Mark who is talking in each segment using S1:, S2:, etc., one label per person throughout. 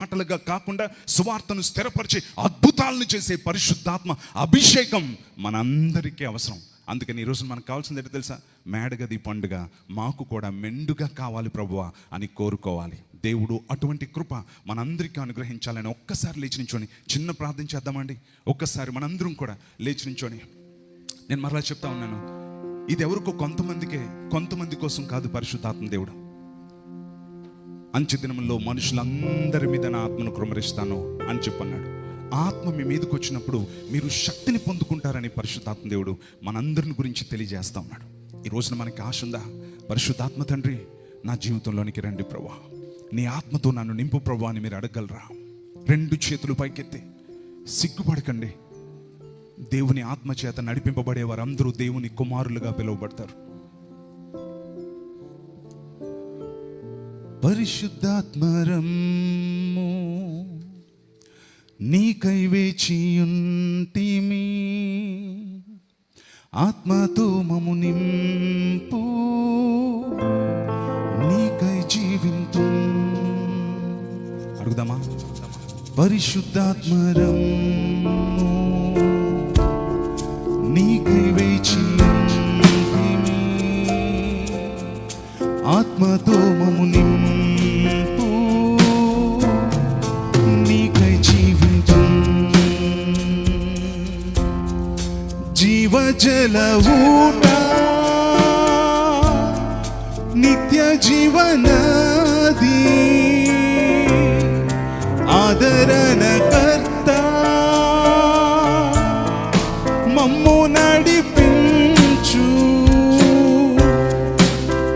S1: మాటలుగా కాకుండా సువార్తను స్థిరపరిచి అద్భుతాలను చేసే పరిశుద్ధాత్మ అభిషేకం మనందరికీ అవసరం. అందుకని ఈరోజు మనకు కావాల్సింది ఏంటో తెలుసా? మేడగది పండుగ మాకు కూడా మెండుగా కావాలి ప్రభువా అని కోరుకోవాలి. దేవుడు అటువంటి కృప మనందరికీ అనుగ్రహించాలని ఒక్కసారి లేచి నించోని చిన్న ప్రార్థన చేద్దామండి. ఒక్కసారి మనందరం కూడా లేచి నించోని, నేను మరలా చెప్తా ఉన్నాను, ఇది ఎవరికో కొంతమంది కోసం కాదు. పరిశుద్ధాత్మ దేవుడు అంచె దినముల్లో మనుషులందరి మీద నా ఆత్మను కుమ్మరిస్తాను అని చెప్పన్నాడు. ఆత్మ మీ మీదకి వచ్చినప్పుడు మీరు శక్తిని పొందుకుంటారని పరిశుద్ధాత్మ దేవుడు మనందరిని గురించి తెలియజేస్తా ఉన్నాడు. ఈ రోజున మనకి ఆశ ఉందా? పరిశుద్ధాత్మ తండ్రి, నా జీవితంలోనికి రండి ప్రభువా, నీ ఆత్మతో నన్ను నింపు ప్రభువా అని మీరు అడగలరా? రెండు చేతులు పైకెత్తి, సిగ్గుపడకండి. దేవుని ఆత్మ చేత నడిపింపబడే వారందరూ దేవుని కుమారులుగా పిలువబడతారు. పరిశుద్ధాత్మరమ్ము నీకై వేచియుంటిమి, ఆత్మతో మము నింపు, నీకై జీవింతు. అడుగుదామా? పరిశుద్ధాత్మరమ్ము నీకై వేచియుంటిమి, ఆత్మతో మము నింపు, నీకై జీవించు. జీవజల ఊట, నిత్య జీవనది, ఆదరణ కర్త, మమ్ము నడిపించు.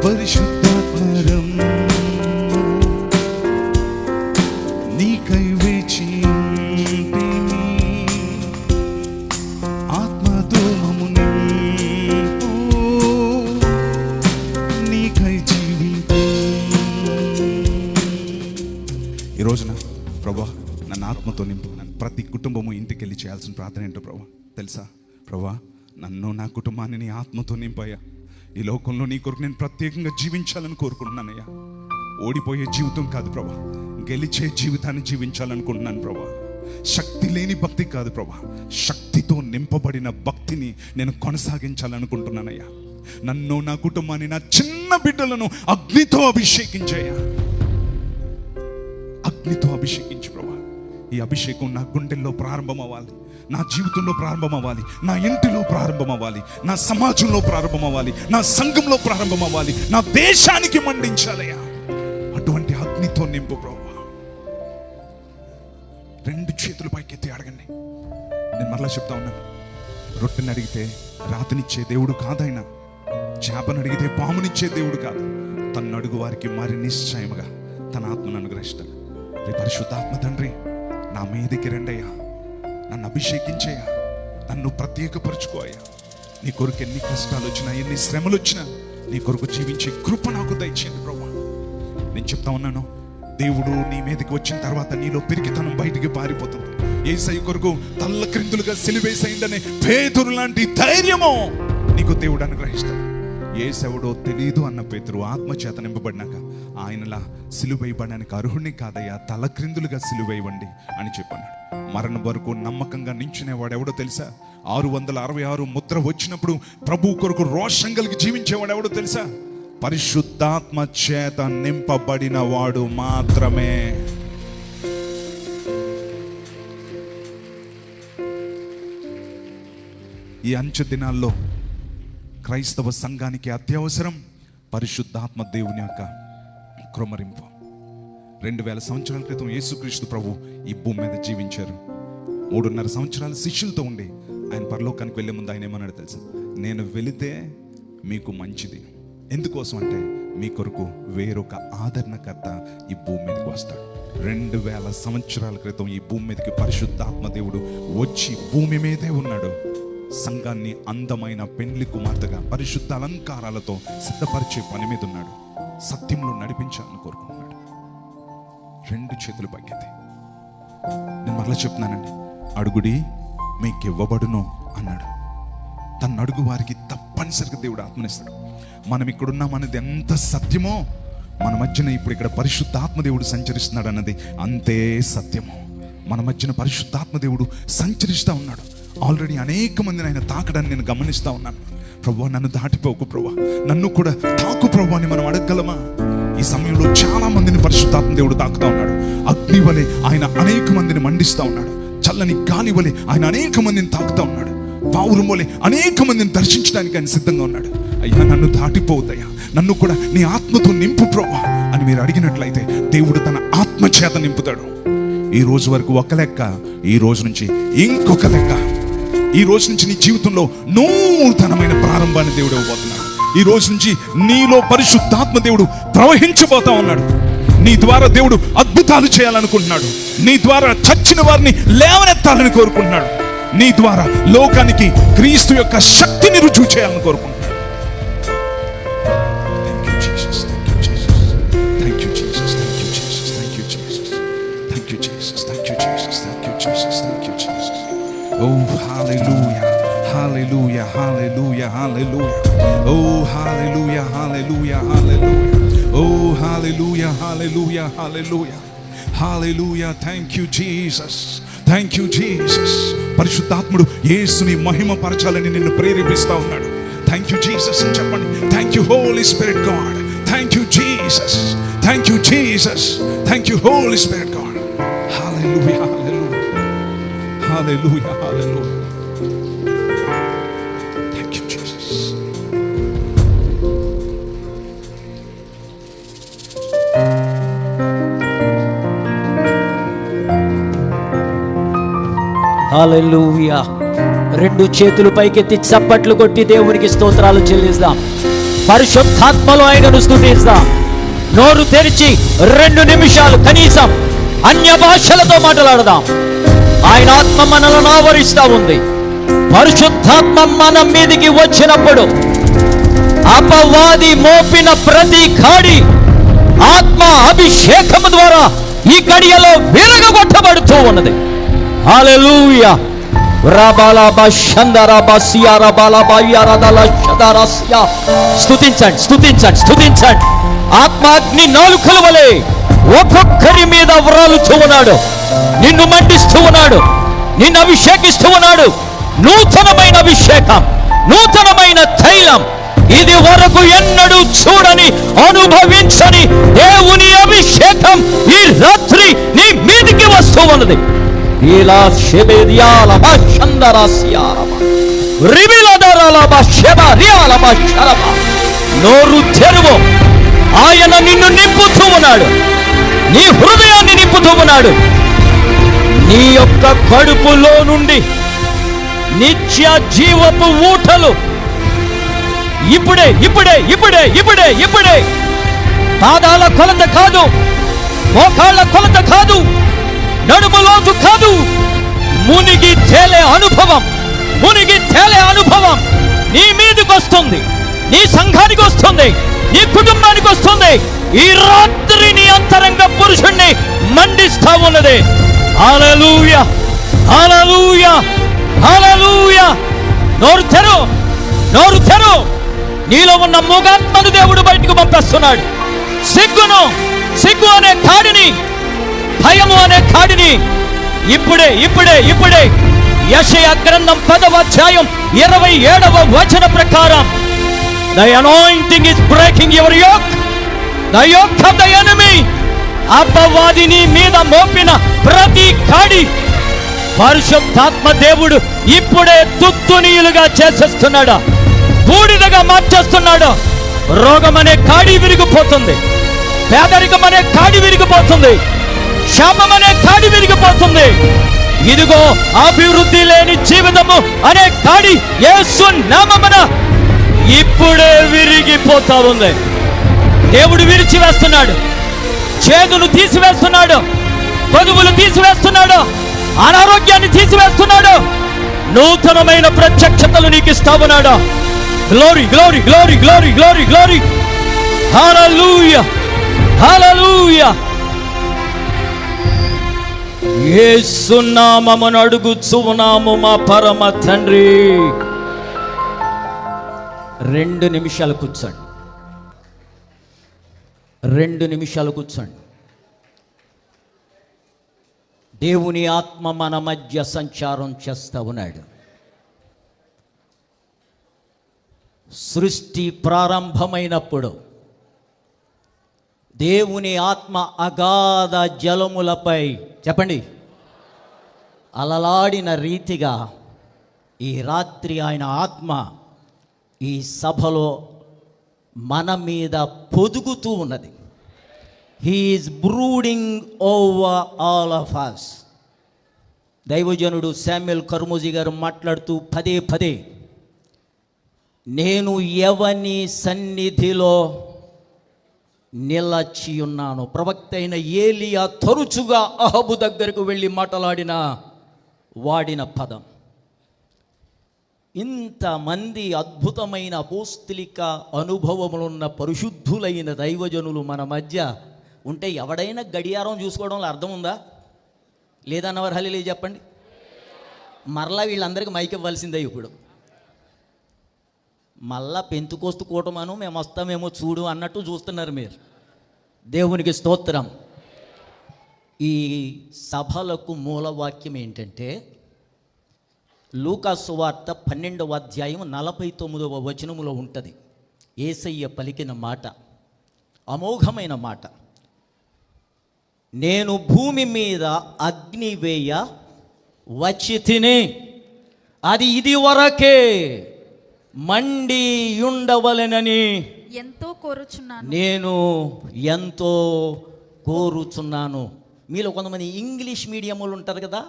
S1: పరిశుద్ధాత్మరం నీకై వేచియుంటిమి, ఆత్మతో మమ్ము నింపు, నీకై జీవించు. ఈ రోజున ప్రభువా నన్ను ఆత్మతో నింపు. ప్రతి కుటుంబము ఇంటికి వెళ్ళి చేయాల్సిన ప్రార్థన ఏంటో ప్రభువా తెలుసా? ప్రభువా నన్ను, నా కుటుంబాన్ని నీ ఆత్మతో నింపయ్యా. ఈ లోకంలో నీ కొరకు నేను ప్రత్యేకంగా జీవించాలని కోరుకుంటున్నానయ్యా. ఓడిపోయే జీవితం కాదు ప్రభా, గెలిచే జీవితాన్ని జీవించాలనుకుంటున్నాను ప్రభా. శక్తి లేని భక్తి కాదు ప్రభా, శక్తితో నింపబడిన భక్తిని నేను కొనసాగించాలనుకుంటున్నానయ్యా. నన్ను, నా కుటుంబాన్ని, నా చిన్న బిడ్డలను అగ్నితో అభిషేకించయ్యా. అగ్నితో అభిషేకించు ప్రభా. ఈ అభిషేకం నా గుండెల్లో ప్రారంభం అవ్వాలి, నా జీవితంలో ప్రారంభం అవ్వాలి, నా ఇంటిలో ప్రారంభం అవ్వాలి, నా సమాజంలో ప్రారంభం అవ్వాలి, నా సంఘంలో ప్రారంభం అవ్వాలి, నా దేశానికి మండించాలయ్యా. అటువంటి అగ్నితో నింపు ప్రభు. రెండు చేతులు పైకెత్తి అడగండి. నేను మరలా చెప్తా ఉన్నాను, రొట్టెని అడిగితే రాతనిచ్చే దేవుడు కాదైనా, చేపను అడిగితే పామునిచ్చే దేవుడు కాదు. తన్ను అడుగు వారికి మరి నిశ్చయముగా తన ఆత్మను అనుగ్రహిస్తాడు. పరిశుద్ధాత్మ తండ్రి, నా మీదకి రండయ్యా, నన్ను అభిషేకించయ్యా, నన్ను ప్రత్యేకపరచుకోయ్యా. నీ కొరకు ఎన్ని కష్టాలు వచ్చినా, ఎన్ని శ్రమలు వచ్చినా నీ కొరకు జీవించే కృప నాకు దయచేయండి ప్రభా. నేను చెప్తా ఉన్నాను, దేవుడు నీ మీదకి వచ్చిన తర్వాత నీలో పెరిగితనం బయటికి పారిపోతుంది. యేసయ్య కొరకు తల్ల క్రిందులుగా సిలువేసైందనే పేతురు లాంటి ధైర్యము నీకు దేవుడు అనుగ్రహిస్తాడు. యేసెవడో తెలియదు అన్న పేతురు ఆత్మచేత నింపబడినాక ఆయనలా సిలువేయబడడానికి అర్హుణ్ణి కాదయ్యా, తల క్రిందులుగా సిలువేయవండి అని చెప్పన్నాడు. మరణం వరకు నమ్మకంగా నించునేవాడు ఎవడో తెలుసా? 666 ముద్ర వచ్చినప్పుడు ప్రభు కొరకు రోషం కలిగి జీవించేవాడు ఎవడో తెలుసా? పరిశుద్ధాత్మ చేత నింపబడిన వాడు మాత్రమే. ఈ అంచె దినాల్లో క్రైస్తవ సంఘానికి అత్యవసరం పరిశుద్ధాత్మ దేవుని యొక్క కృమరింపు. 2000 సంవత్సరాల క్రితం యేసుక్రీస్తు ప్రభు ఈ భూమి మీద జీవించారు. 3.5 సంవత్సరాలు శిష్యులతో ఉండి ఆయన పరలోకానికి వెళ్ళే ముందు ఆయన ఏమన్నాడు తెలుసా? నేను వెళితే మీకు మంచిది. ఎందుకోసం అంటే మీ కొరకు వేరొక ఆదరణకర్త ఈ భూమి మీదకి వస్తాడు. 2000 సంవత్సరాల క్రితం ఈ భూమి మీదకి పరిశుద్ధాత్మ దేవుడు వచ్చి భూమి మీదే ఉన్నాడు. సంఘాన్ని అందమైన పెండ్లి కుమార్తెగా పరిశుద్ధ అలంకారాలతో సిద్ధపరిచే పని మీద ఉన్నాడు. సత్యంలో నడిపించాలని కోరుకుంటున్నాడు. రెండు చేతులు పైకెత్తి నేను మరలా చెప్తున్నానండి, అడుగుడి మీకు ఇవ్వబడును అన్నాడు. తన అడుగు వారికి తప్పనిసరిగా దేవుడు ఆత్మనిస్తాడు. మనం ఇక్కడున్నామనేది ఎంత సత్యమో మన మధ్యన ఇప్పుడు ఇక్కడ పరిశుద్ధాత్మ దేవుడు సంచరిస్తున్నాడు అన్నది అంతే సత్యము. మన మధ్యన పరిశుద్ధాత్మ దేవుడు సంచరిస్తూ ఉన్నాడు. ఆల్రెడీ అనేక మందిని ఆయన తాకడాన్ని నేను గమనిస్తూ ఉన్నాను. ప్రభువా, నన్ను దాటిపోకు ప్రభువా, నన్ను కూడా తాకు ప్రభువా అని మనం అడగగలమా? ఈ సమయంలో చాలా మందిని పరిశుద్ధాత్మ దేవుడు తాకుతూ ఉన్నాడు. అగ్ని వలె ఆయన అనేక మందిని మండిస్తూ ఉన్నాడు. చల్లని గాలి వలె ఆయన అనేక మందిని తాకుతూ ఉన్నాడు. పావురం వలె అనేక మందిని దర్శించడానికి ఆయన సిద్ధంగా ఉన్నాడు. అయ్యా, నన్ను దాటిపోవద్దయ్యా, నన్ను కూడా నీ ఆత్మతో నింపు ప్రభువా అని మీరు అడిగినట్లయితే దేవుడు తన ఆత్మ చేత నింపుతాడు. ఈ రోజు వరకు ఒక లెక్క, ఈ రోజు నుంచి ఇంకొక లెక్క. ఈ రోజు నుంచి నీ జీవితంలో నూతనమైన ప్రారంభాన్ని దేవుడు ఇవ్వబోతున్నాడు. ఈ రోజు నుంచి నీలో పరిశుద్ధాత్మ దేవుడు ప్రవహించబోతా ఉన్నాడు. నీ ద్వారా దేవుడు అద్భుతాలు చేయాలనుకుంటున్నాడు. నీ ద్వారా చచ్చిన వారిని లేవనెత్తాలని కోరుకుంటున్నాడు. నీ ద్వారా లోకానికి క్రీస్తు యొక్క శక్తిని రుజువు చేయాలని కోరుకుంటున్నాడు. Oh, hallelujah, hallelujah, hallelujah, hallelujah. Oh, hallelujah, hallelujah, hallelujah. Oh, hallelujah, hallelujah, hallelujah. Hallelujah, thank you Jesus. Thank you Jesus. పరిశుద్ధాత్ముడు యేసుని మహిమ పరచాలని నిన్ను ప్రేరేపిస్తా ఉన్నాడు. Thank you Jesus అని చెప్పండి. Thank you Holy Spirit God. Thank you Jesus. Thank you Jesus. Thank you Holy Spirit God. Hallelujah, hallelujah. Hallelujah, hallelujah. Thank you Jesus.
S2: హల్లెలూయా. రెండు చేతులు పైకెత్తి చప్పట్లు కొట్టి దేవునికి స్తోత్రాలు చెల్లిస్తాం. పరిశుద్ధాత్మలో ఆయనను స్తుతిస్తాం. నోరు తెరిచి 2 నిమిషాలు కనీసం అన్య భాషలతో మాట్లాడదాం. ఆయన ఆత్మ మనలను ఆవరిస్తూ ఉంది. పరిశుద్ధాత్మ మన మీదికి వచ్చినప్పుడు అపవాది మోపిన ప్రతి కాడి ఆత్మ అభిషేకము ద్వారా ఈ గడియలో విరగగొట్టబడుతూ ఉన్నది. హల్లెలూయా. స్తుతించండి, స్తుతించండి, స్తుతించండి. ఆత్మాగ్ని నాలుకల వలె ఒక్కొక్కరి మీద వ్రాలుతూ ఉన్నాడు. నిన్ను మండిస్తూ ఉన్నాడు, నిన్ను అభిషేకిస్తూ ఉన్నాడు. నూతనమైన అభిషేకం, నూతనమైన తైలం, ఇది వరకు ఎన్నడూ చూడని అనుభవించని దేవుని అభిషేకం ఈ రాత్రి నీ మీదికి వస్తూ ఉన్నది. ఇలా శబేదియాల భాషందరాసియారమ రిబిలదరాల భాషబరియాల భాషరమ. నోరు తెరువు. ఆయన నిన్ను నింపుతూ ఉన్నాడు, నీ హృదయాన్ని నింపుతూ ఉన్నాడు. నీ యొక్క కడుపులో నుండి నిత్య జీవపు ఊటలు ఇప్పుడే ఇప్పుడే ఇప్పుడే ఇప్పుడే ఇప్పుడే. పాదాల కొలత కాదు, మోకాళ్ళ కొలత కాదు, నడుములోతు కాదు, మునిగి తేలే అనుభవం, మునిగి తేలే అనుభవం నీ మీదకి వస్తుంది, నీ సంఘానికి వస్తుంది, నీ కుటుంబానికి వస్తుంది. ఈ రాత్రి నీ అంతరంగ పురుషుణ్ణి మండిస్తా ఉన్నది. హల్లెలూయా, హల్లెలూయా, హల్లెలూయా. నోరు తెరు, నోరు తెరు. నీలో ఉన్న మూగాత్మను దేవుడు బయటకు పంపిస్తున్నాడు. సిగ్గును, సిగ్గు అనే కాడిని, భయము అనే కాడిని ఇప్పుడే ఇప్పుడే ఇప్పుడే యెషయా గ్రంథం 10వ అధ్యాయం 27వ వచన ప్రకారం The anointing is breaking your yoke, the yoke of the enemy. అపవాదిని మీద మోపిన ప్రతి కాడి పరిశుద్ధాత్మ దేవుడు ఇప్పుడే తుత్తునీయులుగా చేసేస్తున్నాడు, బూడిదగా మార్చేస్తున్నాడు. రోగం అనే కాడి విరిగిపోతుంది, పేదరికం అనే కాడి విరిగిపోతుంది, శాపం అనే కాడి విరిగిపోతుంది. ఇదిగో అభివృద్ధి లేని జీవితము అనే కాడి యేసు నామమున ఇప్పుడే విరిగిపోతా ఉంది. దేవుడు విరిచివేస్తున్నాడు, చేదును తీసివేస్తున్నాడు, కొదువులు తీసివేస్తున్నాడు, అనారోగ్యాన్ని తీసివేస్తున్నాడు. నూతనమైన ప్రత్యక్షతలు నీకు ఇస్తా ఉన్నాడు. Glory glory glory glory glory glory. Hallelujah, hallelujah. Yesu నామమున అడుగుచున్నాము మా పరమ తండ్రి. 2 నిమిషాలు కూర్చోండి. 2 నిమిషాలు కూర్చోండి. దేవుని ఆత్మ మన మధ్య సంచారం చేస్తూ ఉన్నాడు. సృష్టి ప్రారంభమైనప్పుడు దేవుని ఆత్మ అగాధ జలములపై చెప్పండి అలలాడిన రీతిగా ఈ రాత్రి ఆయన ఆత్మ ఈ సభలో మన మీద పొదుగుతూ ఉన్నది. He is brooding over all of us. దైవజనుడు శామ్యుయల్ కర్మూజీ గారు మాట్లాడుతూ పదే పదే నేను ఎవని సన్నిధిలో నిలచి ఉన్నాను. ప్రవక్త అయిన ఏలియా తరచుగా అహబు దగ్గరకు వెళ్ళి వాడిన పదం. ఇంతమంది అద్భుతమైన అపోస్తలిక అనుభవములున్న పరిశుద్ధులైన దైవజనులు మన మధ్య ఉంటే ఎవడైనా గడియారం చూసుకోవడంలో అర్థం ఉందా? లేదన్నవారు హల్లెలూయా చెప్పండి. మరలా వీళ్ళందరికీ మైక్ ఇవ్వాల్సిందే. ఇప్పుడు మళ్ళా పెంతుకోస్తు కూటమను మేము వస్తామేమో చూడు అన్నట్టు చూస్తున్నారు మీరు. దేవునికి స్తోత్రం. ఈ సభలకు మూలవాక్యం ఏంటంటే లూకా సువార్త 12వ అధ్యాయం 49వ వచనములో ఉంటుంది. యేసయ్య పలికిన మాట అమోఘమైన మాట. నేను భూమి మీద అగ్ని వేయ వచ్చి తిని అది ఇది వరకే మండి ఉండవలెనని నేను ఎంతో కోరుచున్నాను. మీలో కొంతమంది ఇంగ్లీష్ మీడియం వాళ్ళు ఉంటారు కదా,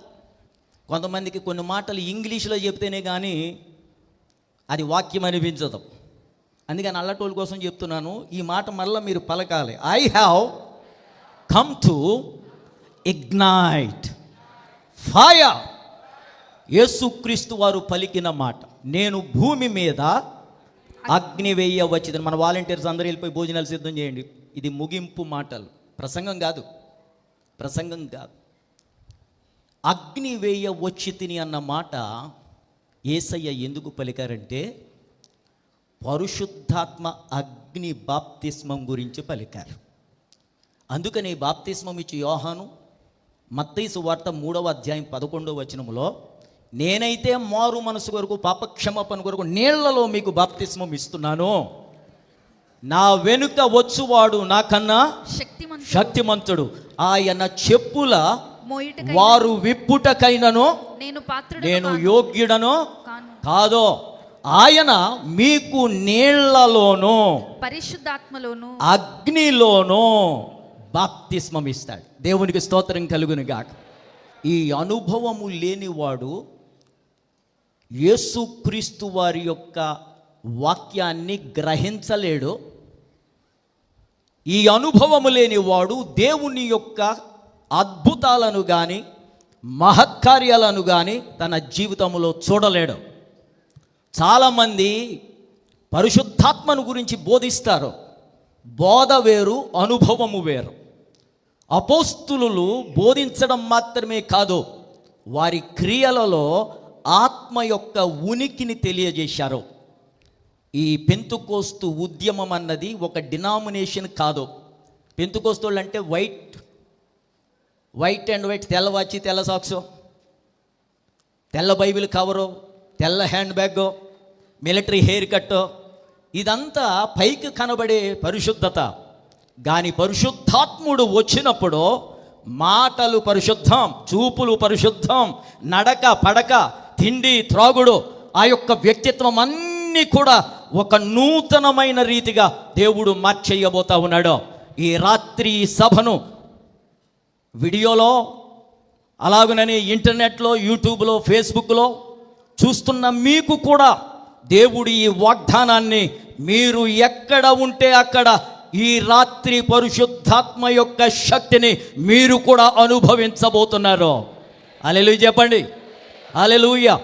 S2: కొంతమందికి కొన్ని మాటలు ఇంగ్లీష్లో చెప్తేనే కానీ అది వాక్యం అనిపించదు. అందుకని అల్లటోళ్ళ కోసం చెప్తున్నాను, ఈ మాట మళ్ళీ మీరు పలకాలి. I have come to ignite fire. యేసుక్రీస్తు వారు పలికిన మాట, నేను భూమి మీద అగ్ని వేయ వచ్చింది. మన వాలంటీర్స్ అందరూ వెళ్ళిపోయి భోజనాలు సిద్ధం చేయండి. ఇది ముగింపు మాటలు, ప్రసంగం కాదు. అగ్ని వేయ వచ్చి తిని అన్న మాట యేసయ్య ఎందుకు పలికారంటే పరిశుద్ధాత్మ అగ్ని బాప్తిస్మం గురించి పలికారు. అందుకని బాప్తిస్మం ఇచ్చి యోహాను మత్తయి సువార్త 3వ అధ్యాయం 11వ వచనములో నేనైతే మారు మనసు కొరకు పాపక్షమాపణ కొరకు నీళ్లలో మీకు బాప్తిస్మం ఇస్తున్నాను, నా వెనుక వచ్చువాడు నాకన్నా శక్తిమంతుడు, ఆయన చెప్పుల వారు విప్పుటకైనను నేను యోగ్యుడను కాదో, ఆయన మీకు నీళ్లలోనూ
S3: పరిశుద్ధాత్మలోను
S2: అగ్నిలోనూ బాప్తిస్మం ఇస్తాడు. దేవునికి స్తోత్రం కలుగునుగాక. ఈ అనుభవము లేనివాడు యేసుక్రీస్తు వారి యొక్క వాక్యాన్ని గ్రహించలేడు. ఈ అనుభవము లేనివాడు దేవుని యొక్క అద్భుతాలను కానీ మహత్కార్యాలను కానీ తన జీవితంలో చూడలేడు. చాలామంది పరిశుద్ధాత్మను గురించి బోధిస్తారు, బోధ వేరు, అనుభవము వేరు. అపోస్తులు బోధించడం మాత్రమే కాదు, వారి క్రియలలో ఆత్మ యొక్క ఉనికిని తెలియజేశారు. ఈ పెంతుకోస్తు ఉద్యమం అన్నది ఒక డినామినేషన్ కాదు. పెంతుకోస్తులు అంటే వైట్ అండ్ వైట్, తెల్ల వాచి తెల్ల సాక్సు, తెల్ల బైబిల్ కవరు, తెల్ల hand bag, military hair cut, ఇదంతా పైకి కనబడే పరిశుద్ధత. కానీ పరిశుద్ధాత్ముడు వచ్చినప్పుడు మాటలు పరిశుద్ధం, చూపులు పరిశుద్ధం, నడక పడక, తిండి త్రాగుడు, ఆ యొక్క వ్యక్తిత్వం అన్నీ కూడా ఒక నూతనమైన రీతిగా దేవుడు మార్చేయబోతా ఉన్నాడు. ఈ రాత్రి సభను వీడియోలో అలాగనే ఇంటర్నెట్లో, యూట్యూబ్లో, ఫేస్బుక్లో చూస్తున్న మీకు కూడా దేవుడు ఈ వాగ్దానాన్ని మీరు ఎక్కడ ఉంటే అక్కడ ఈ రాత్రి పరిశుద్ధాత్మ యొక్క శక్తిని మీరు కూడా అనుభవించబోతున్నారు. హల్లెలూయా చెప్పండి. హల్లెలూయా.